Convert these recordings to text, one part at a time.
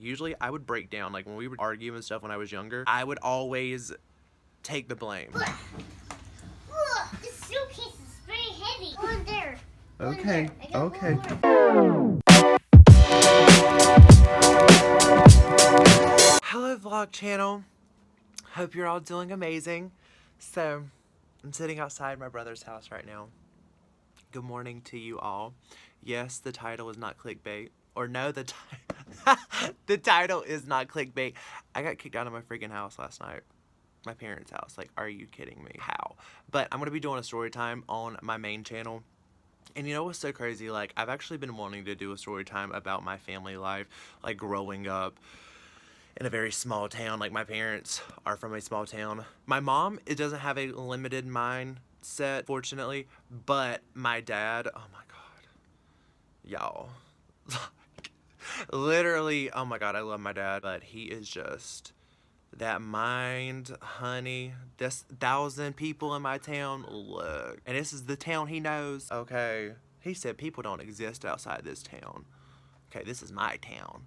Usually I would break down. Like when we would argue and stuff when I was younger, I would always take the blame. Look, this suitcase is very heavy. Go in there. Okay, okay. Hello vlog channel. Hope you're all doing amazing. So, I'm sitting outside my brother's house right now. Good morning to you all. Yes, the title is not clickbait. Or no, the title is not clickbait. I got kicked out of my freaking house last night. My parents' house. Like, are you kidding me? How? But I'm going to be doing a story time on my main channel. And you know what's so crazy? Like, I've actually been wanting to do a story time about my family life. Like, growing up in a very small town. Like, my parents are from a small town. My mom, it doesn't have a limited mindset, fortunately. But my dad, oh my God. Y'all. Literally, oh my God, I love my dad. But he is just that mind, honey. This 1,000 people in my town, look. And this is the town he knows. Okay. He said people don't exist outside this town. Okay, this is my town.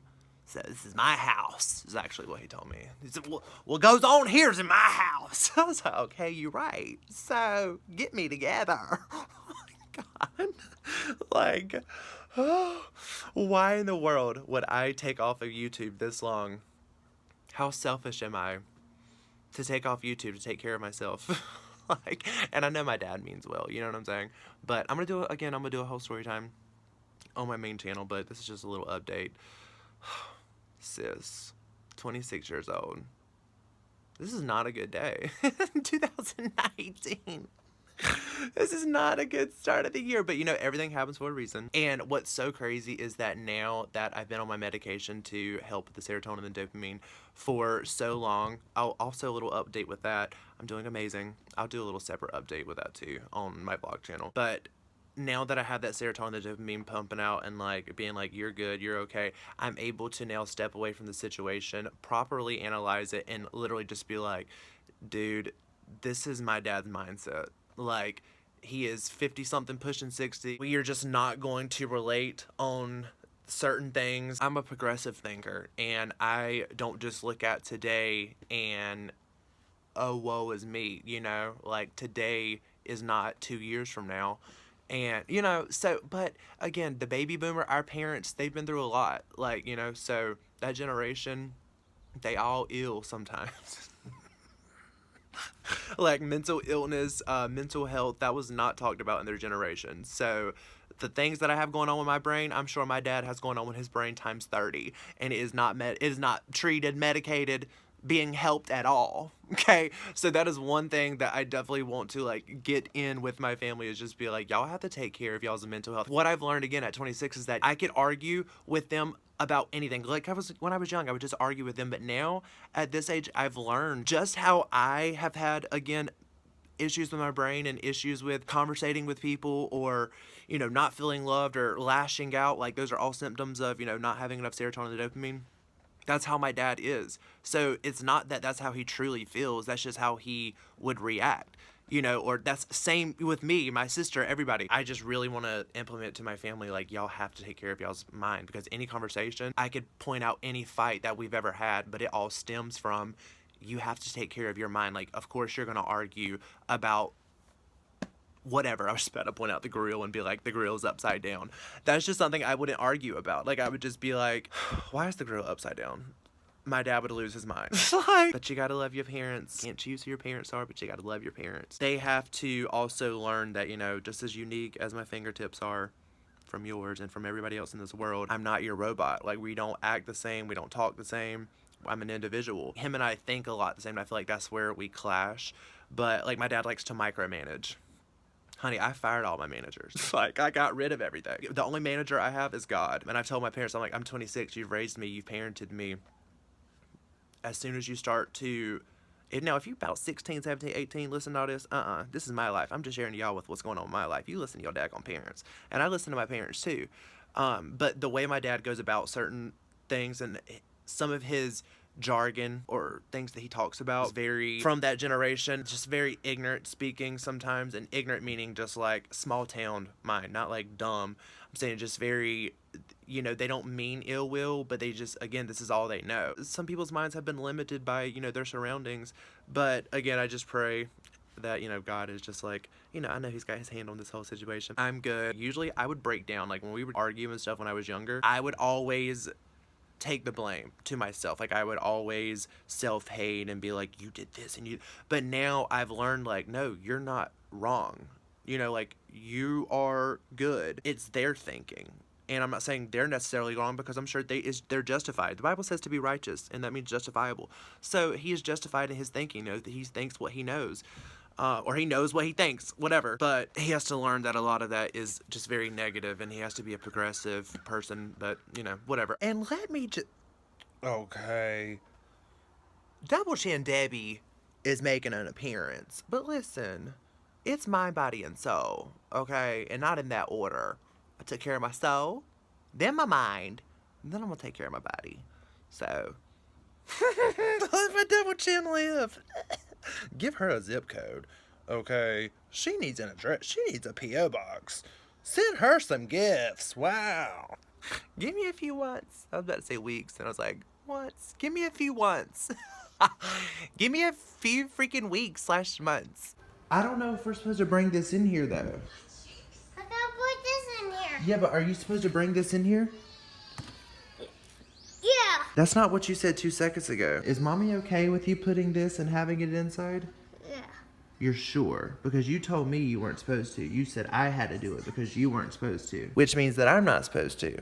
So this is my house, is actually what he told me. He said, what goes on here is in my house. I was like, okay, you're right. So, get me together. Oh my God. Like, why in the world would I take off of YouTube this long? How selfish am I to take off YouTube to take care of myself? Like, and I know my dad means well, you know what I'm saying? But I'm going to do it again. I'm going to do a whole story time on my main channel, but this is just a little update. Sis, 26 years old. This is not a good day. 2019. This is not a good start of the year, but you know, everything happens for a reason. And what's so crazy is that now that I've been on my medication to help with the serotonin and dopamine for so long, I'll also a little update with that. I'm doing amazing. I'll do a little separate update with that too on my vlog channel. But now that I have that serotonin and dopamine pumping out and like being like, you're good, you're okay, I'm able to now step away from the situation, properly analyze it, and literally just be like, dude, this is my dad's mindset. Like, he is 50-something, pushing 60. We are just not going to relate on certain things. I'm a progressive thinker, and I don't just look at today and, oh, woe is me, you know? Like, today is not 2 years from now. And, you know, so, but, again, the baby boomer, our parents, they've been through a lot. Like, you know, so, that generation, they all ill sometimes. Like mental illness, mental health, that was not talked about in their generation. So the things that I have going on with my brain, I'm sure my dad has going on with his brain times 30, and it is not treated, medicated, being helped at all. Okay, so that is one thing that I definitely want to like get in with my family, is just be like, y'all have to take care of y'all's mental health. What I've learned again at 26 is that I could argue with them about anything. Like when I was young, I would just argue with them, but now at this age, I've learned just how I have had, again, issues with my brain and issues with conversating with people, or, you know, not feeling loved or lashing out. Like, those are all symptoms of, you know, not having enough serotonin and dopamine. That's how my dad is. So it's not that that's how he truly feels. That's just how he would react. You know, or that's same with me, my sister, everybody. I just really want to implement to my family, like, y'all have to take care of y'all's mind, because any conversation, I could point out any fight that we've ever had, but it all stems from, you have to take care of your mind. Like, of course you're going to argue about whatever. I was just about to point out the grill and be like, the grill's upside down. That's just something I wouldn't argue about. Like, I would just be like, why is the grill upside down? My dad would lose his mind. But you gotta love your parents. Can't choose who your parents are, but you gotta love your parents. They have to also learn that, you know, just as unique as my fingertips are from yours and from everybody else in this world, I'm not your robot. Like, we don't act the same, we don't talk the same. I'm an individual. Him and I think a lot the same, and I feel like that's where we clash. But, like, my dad likes to micromanage. Honey, I fired all my managers. Like, I got rid of everything. The only manager I have is God. And I've told my parents, I'm like, I'm 26, you've raised me, you've parented me. As soon as you start to, now if you're about 16, 17, 18, listen to all this, this is my life. I'm just sharing to y'all with what's going on in my life. You listen to your daggone parents. And I listen to my parents too. But the way my dad goes about certain things, and some of his jargon or things that he talks about is very from that generation, just very ignorant speaking sometimes, and ignorant meaning just like small town mind, not like dumb, saying just very, they don't mean ill will, but they just, again, this is all they know. Some people's minds have been limited by, their surroundings. But again, I just pray that, God is just like, I know he's got his hand on this whole situation. I'm good. Usually I would break down, like when we would argue and stuff when I was younger, I would always take the blame to myself. Like I would always self-hate and be like, you did this and you, but now I've learned like, no, you're not wrong. Like you are good. It's their thinking. And I'm not saying they're necessarily wrong because I'm sure they're justified. The Bible says to be righteous, and that means justifiable. So he is justified in his thinking. That he thinks what he knows. Or he knows what he thinks, whatever. But he has to learn that a lot of that is just very negative, and he has to be a progressive person, but, whatever. And let me just... Okay. Double Chin Debbie is making an appearance. But listen, it's mind, body, and soul, okay? And not in that order. I took care of my soul, then my mind, and then I'm going to take care of my body. So... Let my double chin live. Give her a zip code. Okay. She needs an address. She needs a P.O. box. Send her some gifts. Wow. Give me a few once. I was about to say weeks, and I was like, once. Give me a few once. Give me a few freaking weeks / months. I don't know if we're supposed to bring this in here, though. I gotta put this in here. Yeah, but are you supposed to bring this in here? Yeah. That's not what you said 2 seconds ago. Is Mommy okay with you putting this and having it inside? Yeah. You're sure? Because you told me you weren't supposed to. You said I had to do it because you weren't supposed to. Which means that I'm not supposed to.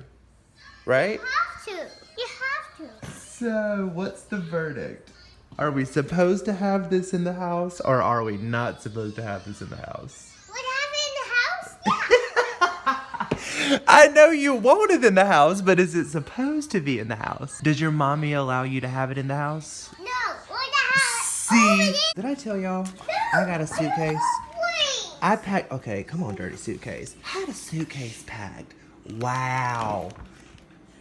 Right? You have to. You have to. So, what's the verdict? Are we supposed to have this in the house, or are we not supposed to have this in the house? What happened in the house? I know you want it in the house, but is it supposed to be in the house? Does your mommy allow you to have it in the house? No. What the house? See? Did I tell y'all? I got a suitcase. Wait. I packed, okay, come on, dirty suitcase. I had a suitcase packed. Wow.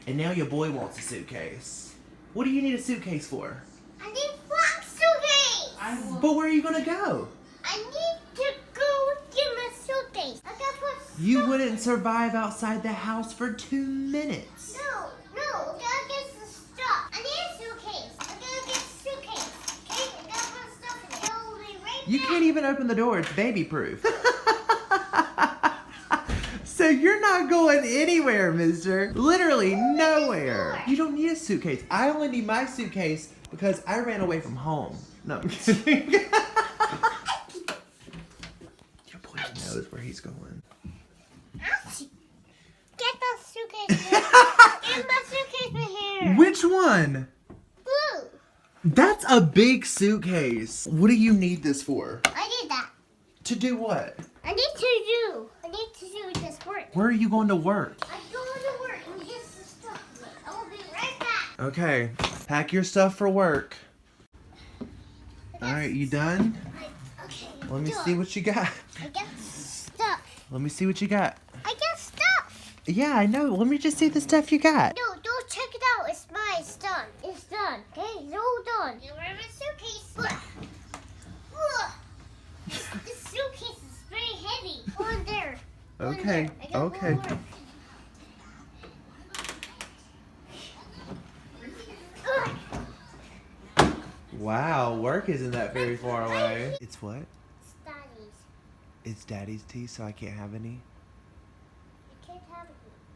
And now your boy wants a suitcase. What do you need a suitcase for? I need black suitcase. But where are you gonna go? I need to go get my suitcase. I gotta put You stuff- wouldn't survive outside the house for 2 minutes. No. I gotta get some stuff. I need a suitcase. I gotta get a suitcase. Okay? I gotta put stuff in it. It'll be right You there. can't even open the door. It's baby proof. So you're not going anywhere, mister. Literally nowhere. You don't need a suitcase. I only need my suitcase because I ran away from home. No, I'm kidding. Your boy knows where he's going. Ouchie. Get the suitcase. Get my suitcase in here. Which one? Blue. That's a big suitcase. What do you need this for? I need that. To do what? I need to do this work. Where are you going to work? I'm going to work and get some stuff. I will be right back. Okay, pack your stuff for work. All right, you done? Okay. Let me see what you got. I got stuff. Let me see what you got. I got stuff. Yeah, I know. Let me just see the stuff you got. No, don't check it out. It's mine. It's done. It's done. Okay, it's all done. Now where's my suitcase? This suitcase is very heavy. On there. On Okay, there. I got okay. one more. Wow, work isn't that very far away. It's what? It's Daddy's. It's Daddy's tea, so I can't have any? You can't have it.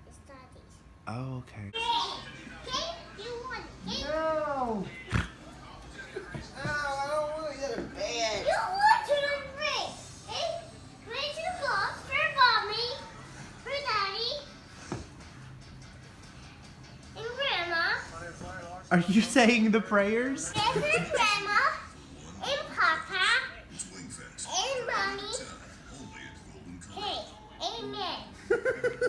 It's Daddy's. Oh, okay. Okay? You want it. Okay? No! I don't want to get in bed. You want to drink. Okay? Bring your box for Mommy, for Daddy, and Grandma. Are you saying the prayers? And for Grandma.